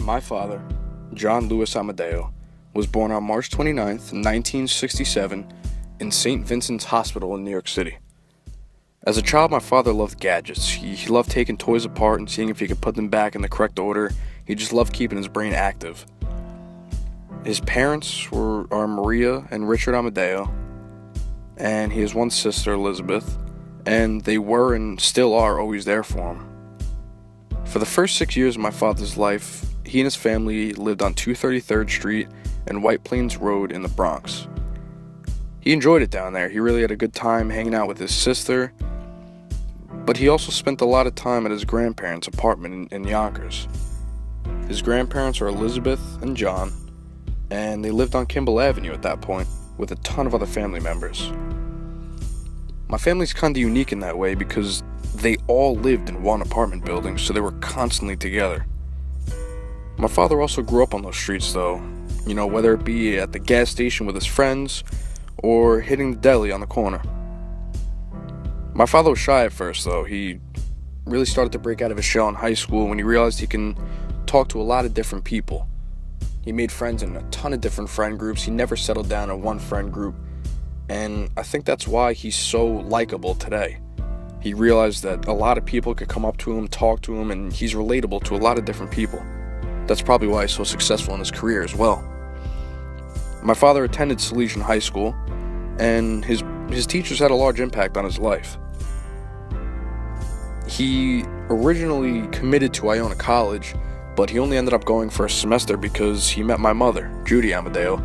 My father, John Louis Amodeo, was born on March 29th, 1967, in St. Vincent's Hospital in New York City. As a child, my father loved gadgets. He loved taking toys apart and seeing if he could put them back in the correct order. He just loved keeping his brain active. His parents are Maria and Richard Amodeo, and he has one sister, Elizabeth, and they were and still are always there for him. For the first 6 years of my father's life, he and his family lived on 233rd Street and White Plains Road in the Bronx. He enjoyed it down there. He really had a good time hanging out with his sister, but he also spent a lot of time at his grandparents' apartment in Yonkers. His grandparents are Elizabeth and John, and they lived on Kimball Avenue at that point with a ton of other family members. My family's kind of unique in that way because they all lived in one apartment building, so they were constantly together. My father also grew up on those streets though, whether it be at the gas station with his friends or hitting the deli on the corner. My father was shy at first though. He really started to break out of his shell in high school when he realized he can talk to a lot of different people. He made friends in a ton of different friend groups. He never settled down in one friend group, and I think that's why he's so likable today. He realized that a lot of people could come up to him, talk to him, and he's relatable to a lot of different people. That's probably why he's so successful in his career as well. My father attended Salesian High School, and his teachers had a large impact on his life. He originally committed to Iona College, but he only ended up going for a semester because he met my mother, Judy Amodeo,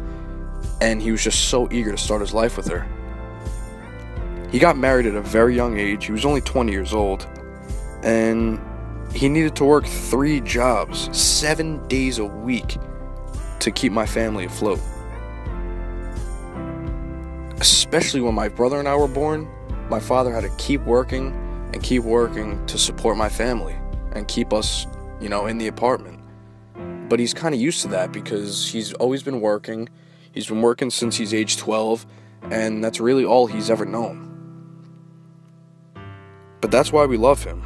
and he was just so eager to start his life with her. He got married at a very young age. He was only 20 years old, and he needed to work 3 jobs, 7 days a week, to keep my family afloat. Especially when my brother and I were born, my father had to keep working to support my family and keep us, in the apartment. But he's kind of used to that because he's always been working. He's been working since he's age 12, and that's really all he's ever known. But that's why we love him.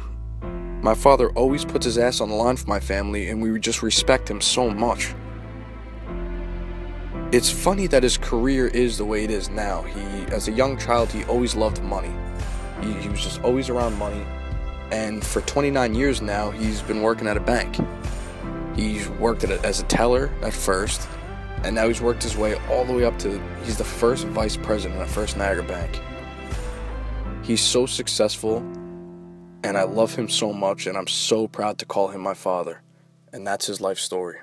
My father always puts his ass on the line for my family, and we just respect him so much. It's funny that his career is the way it is now. As a young child, he always loved money. He was just always around money. And for 29 years now, he's been working at a bank. He's worked as a teller at first, and now he's worked his way all the way up to, he's the first vice president at First Niagara Bank. He's so successful, and I love him so much, and I'm so proud to call him my father. And that's his life story.